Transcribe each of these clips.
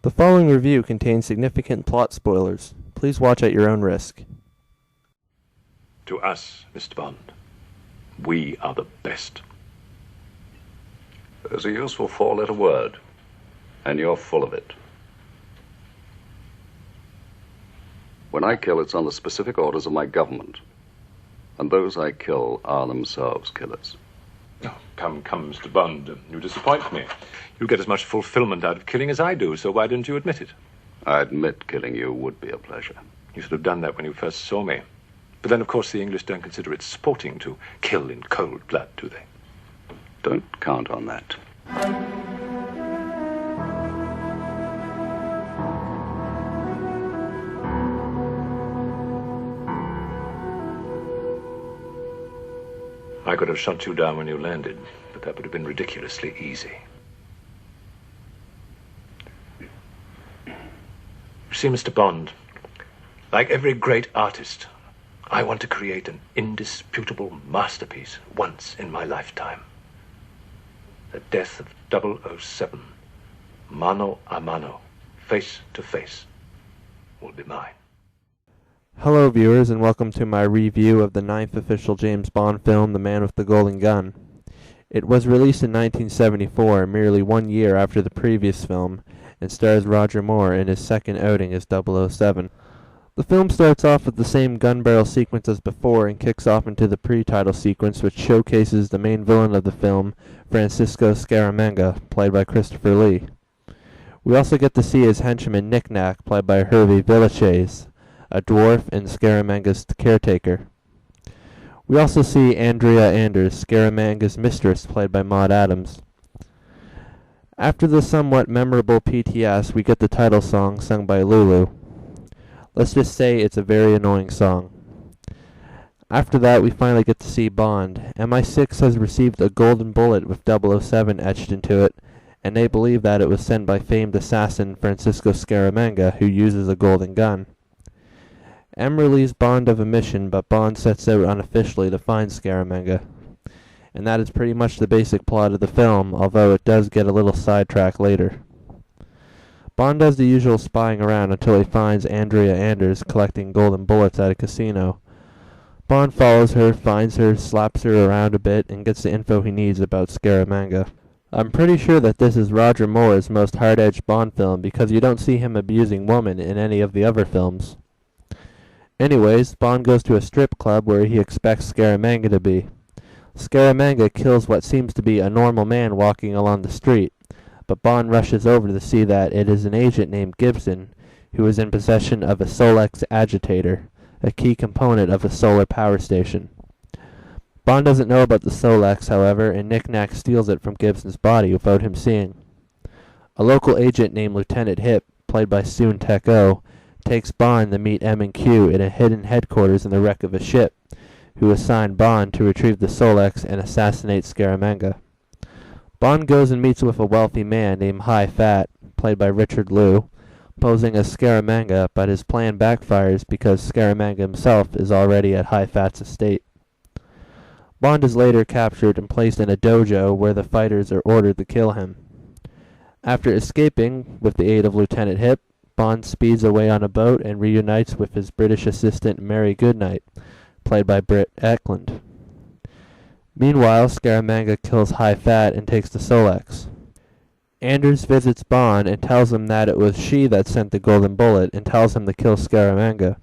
The following review contains significant plot spoilers. Please watch at your own risk. To us, Mr. Bond, we are the best. There's a useful four-letter word, and you're full of it. When I kill, it's on the specific orders of my government. And those I kill are themselves killers. Oh, come, Mr. Bond. You disappoint me. You get as much fulfillment out of killing as I do, so why didn't you admit it? I admit killing you would be a pleasure. You should have done that when you first saw me. But then, of course, the English don't consider it sporting to kill in cold blood, do they? Don't count on that. I could have shot you down when you landed, but that would have been ridiculously easy. You see, Mr. Bond, like every great artist, I want to create an indisputable masterpiece once in my lifetime. The death of 007, mano a mano, face to face, will be mine. Hello viewers, and welcome to my review of the ninth official James Bond film, The Man with the Golden Gun. It was released in 1974, merely 1 year after the previous film, and stars Roger Moore in his second outing as 007. The film starts off with the same gun barrel sequence as before and kicks off into the pre-title sequence, which showcases the main villain of the film, Francisco Scaramanga, played by Christopher Lee. We also get to see his henchman Knick-Knack, played by Hervé Villechaize, a dwarf and Scaramanga's caretaker. We also see Andrea Anders, Scaramanga's mistress, played by Maud Adams. After the somewhat memorable PTS, we get the title song sung by Lulu. Let's just say it's a very annoying song. After that, we finally get to see Bond. MI6 has received a golden bullet with 007 etched into it, and they believe that it was sent by famed assassin Francisco Scaramanga, who uses a golden gun. M relieves Bond of a mission, but Bond sets out unofficially to find Scaramanga. And that is pretty much the basic plot of the film, although it does get a little sidetracked later. Bond does the usual spying around until he finds Andrea Anders collecting golden bullets at a casino. Bond follows her, finds her, slaps her around a bit, and gets the info he needs about Scaramanga. I'm pretty sure that this is Roger Moore's most hard-edged Bond film because you don't see him abusing women in any of the other films. Anyways, Bond goes to a strip club where he expects Scaramanga to be. Scaramanga kills what seems to be a normal man walking along the street, but Bond rushes over to see that it is an agent named Gibson, who is in possession of a Solex agitator, a key component of a solar power station. Bond doesn't know about the Solex, however, and Knick-Knack steals it from Gibson's body without him seeing. A local agent named Lieutenant Hip, played by Soon Tek-O, takes Bond to meet M and Q in a hidden headquarters in the wreck of a ship, who assign Bond to retrieve the Solex and assassinate Scaramanga. Bond goes and meets with a wealthy man named High Fat, played by Richard Liu, posing as Scaramanga, but his plan backfires because Scaramanga himself is already at High Fat's estate. Bond is later captured and placed in a dojo where the fighters are ordered to kill him. After escaping with the aid of Lieutenant Hip, Bond speeds away on a boat and reunites with his British assistant Mary Goodnight, played by Britt Ekland. Meanwhile, Scaramanga kills High Fat and takes the Solex. Anders visits Bond and tells him that it was she that sent the golden bullet and tells him to kill Scaramanga.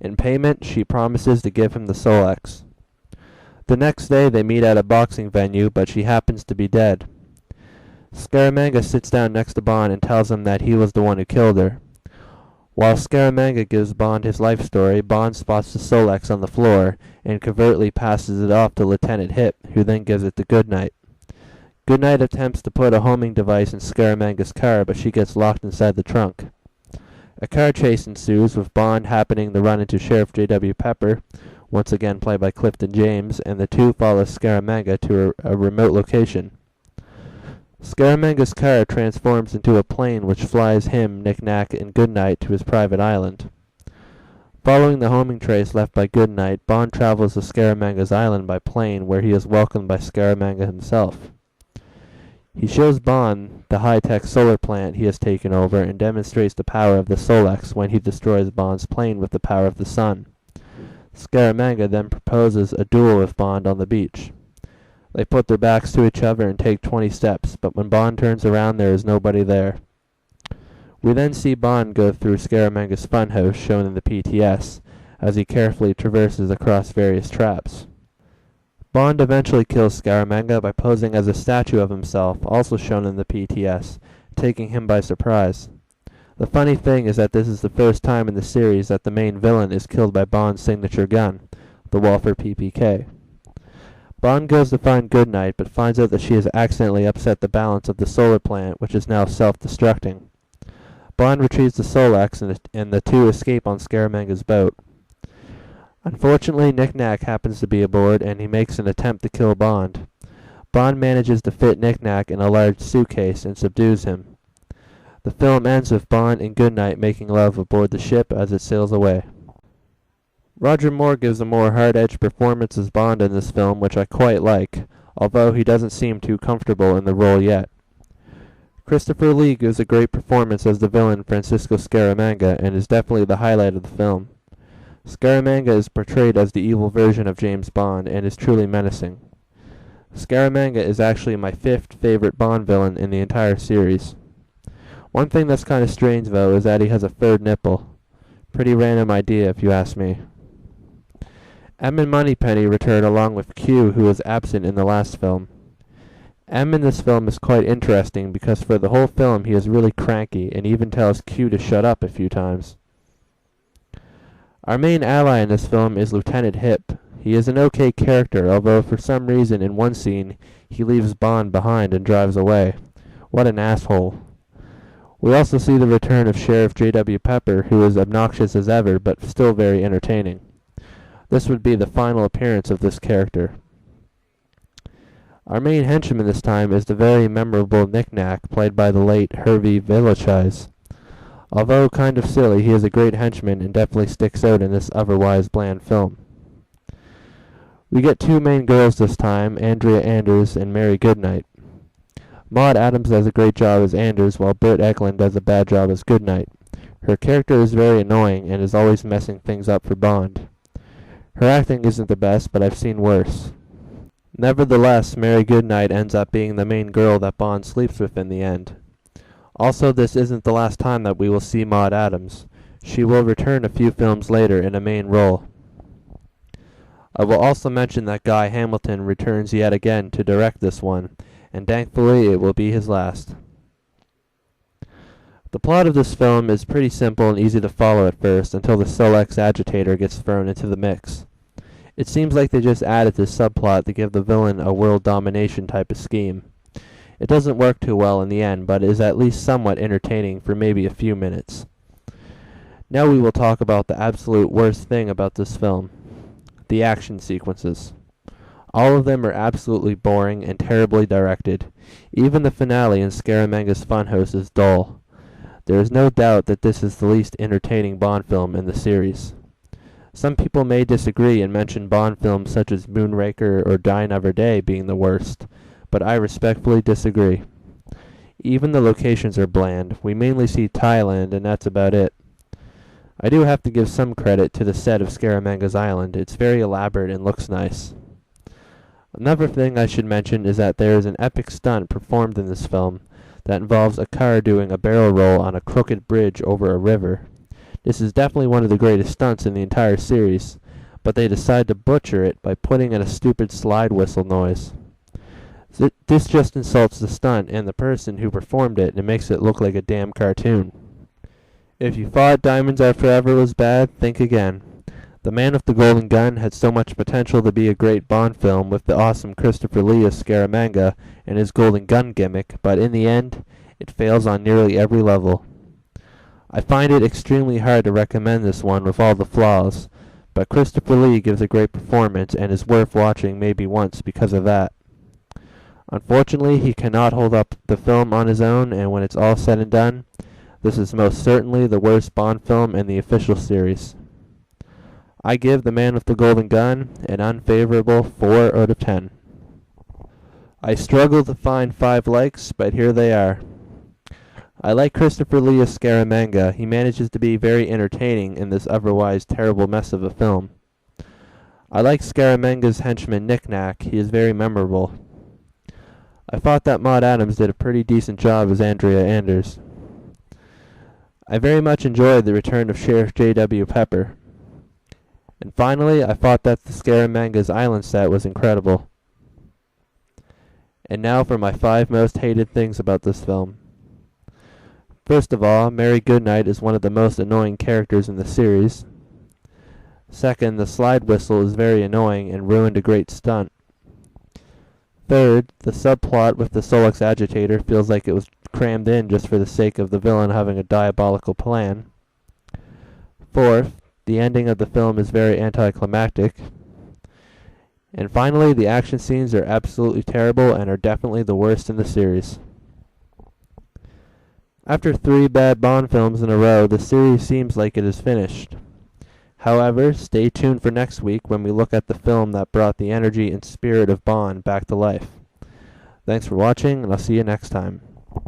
In payment, she promises to give him the Solex. The next day, they meet at a boxing venue, but she happens to be dead. Scaramanga sits down next to Bond and tells him that he was the one who killed her. While Scaramanga gives Bond his life story, Bond spots the Solex on the floor and covertly passes it off to Lieutenant Hip, who then gives it to Goodnight. Goodnight attempts to put a homing device in Scaramanga's car, but she gets locked inside the trunk. A car chase ensues, with Bond happening to run into Sheriff J.W. Pepper, once again played by Clifton James, and the two follow Scaramanga to a remote location. Scaramanga's car transforms into a plane which flies him, Knick-Knack, and Goodnight to his private island. Following the homing trace left by Goodnight, Bond travels to Scaramanga's island by plane, where he is welcomed by Scaramanga himself. He shows Bond the high-tech solar plant he has taken over and demonstrates the power of the Solex when he destroys Bond's plane with the power of the sun. Scaramanga then proposes a duel with Bond on the beach. They put their backs to each other and take 20 steps, but when Bond turns around there is nobody there. We then see Bond go through Scaramanga's funhouse shown in the PTS, as he carefully traverses across various traps. Bond eventually kills Scaramanga by posing as a statue of himself, also shown in the PTS, taking him by surprise. The funny thing is that this is the first time in the series that the main villain is killed by Bond's signature gun, the Walther PPK. Bond goes to find Goodnight, but finds out that she has accidentally upset the balance of the solar plant, which is now self-destructing. Bond retrieves the Solex, and the two escape on Scaramanga's boat. Unfortunately, Knick-Knack happens to be aboard, and he makes an attempt to kill Bond. Bond manages to fit Knick-Knack in a large suitcase and subdues him. The film ends with Bond and Goodnight making love aboard the ship as it sails away. Roger Moore gives a more hard-edged performance as Bond in this film, which I quite like, although he doesn't seem too comfortable in the role yet. Christopher Lee gives a great performance as the villain Francisco Scaramanga and is definitely the highlight of the film. Scaramanga is portrayed as the evil version of James Bond and is truly menacing. Scaramanga is actually my 5th favorite Bond villain in the entire series. One thing that's kind of strange though is that he has a 3rd nipple. Pretty random idea if you ask me. M and Moneypenny return along with Q, who was absent in the last film. M in this film is quite interesting because for the whole film he is really cranky and even tells Q to shut up a few times. Our main ally in this film is Lieutenant Hip. He is an okay character, although for some reason in one scene he leaves Bond behind and drives away. What an asshole. We also see the return of Sheriff J.W. Pepper, who is obnoxious as ever but still very entertaining. This would be the final appearance of this character. Our main henchman this time is the very memorable Knick-Knack, played by the late Hervé Villechaize. Although kind of silly, he is a great henchman and definitely sticks out in this otherwise bland film. We get 2 main girls this time, Andrea Anders and Mary Goodnight. Maud Adams does a great job as Anders, while Britt Ekland does a bad job as Goodnight. Her character is very annoying and is always messing things up for Bond. Her acting isn't the best, but I've seen worse. Nevertheless, Mary Goodnight ends up being the main girl that Bond sleeps with in the end. Also, this isn't the last time that we will see Maud Adams. She will return a few films later in a main role. I will also mention that Guy Hamilton returns yet again to direct this one, and thankfully it will be his last. The plot of this film is pretty simple and easy to follow at first until the Solex agitator gets thrown into the mix. It seems like they just added this subplot to give the villain a world domination type of scheme. It doesn't work too well in the end, but is at least somewhat entertaining for maybe a few minutes. Now we will talk about the absolute worst thing about this film. The action sequences. All of them are absolutely boring and terribly directed. Even the finale in Scaramanga's Funhouse is dull. There is no doubt that this is the least entertaining Bond film in the series. Some people may disagree and mention Bond films such as Moonraker or Die Another Day being the worst, but I respectfully disagree. Even the locations are bland. We mainly see Thailand, and that's about it. I do have to give some credit to the set of Scaramanga's Island. It's very elaborate and looks nice. Another thing I should mention is that there is an epic stunt performed in this film that involves a car doing a barrel roll on a crooked bridge over a river. This is definitely one of the greatest stunts in the entire series, but they decide to butcher it by putting in a stupid slide whistle noise. This just insults the stunt and the person who performed it and makes it look like a damn cartoon. If you thought Diamonds Are Forever was bad, think again. The Man with the Golden Gun had so much potential to be a great Bond film with the awesome Christopher Lee as Scaramanga and his golden gun gimmick, but in the end, it fails on nearly every level. I find it extremely hard to recommend this one with all the flaws, but Christopher Lee gives a great performance and is worth watching maybe once because of that. Unfortunately, he cannot hold up the film on his own, and when it's all said and done, this is most certainly the worst Bond film in the official series. I give The Man with the Golden Gun an unfavorable 4 out of 10. I struggle to find 5 likes, but here they are. I like Christopher Lee as Scaramanga. He manages to be very entertaining in this otherwise terrible mess of a film. I like Scaramanga's henchman Knick-Knack. He is very memorable. I thought that Maud Adams did a pretty decent job as Andrea Anders. I very much enjoyed the return of Sheriff J.W. Pepper. And finally, I thought that the Scaramanga's island set was incredible. And now for my 5 most hated things about this film. First of all, Mary Goodnight is one of the most annoying characters in the series. Second, the slide whistle is very annoying and ruined a great stunt. Third, the subplot with the Solix agitator feels like it was crammed in just for the sake of the villain having a diabolical plan. Fourth, the ending of the film is very anticlimactic. And finally, the action scenes are absolutely terrible and are definitely the worst in the series. After 3 bad Bond films in a row, the series seems like it is finished. However, stay tuned for next week when we look at the film that brought the energy and spirit of Bond back to life. Thanks for watching, and I'll see you next time.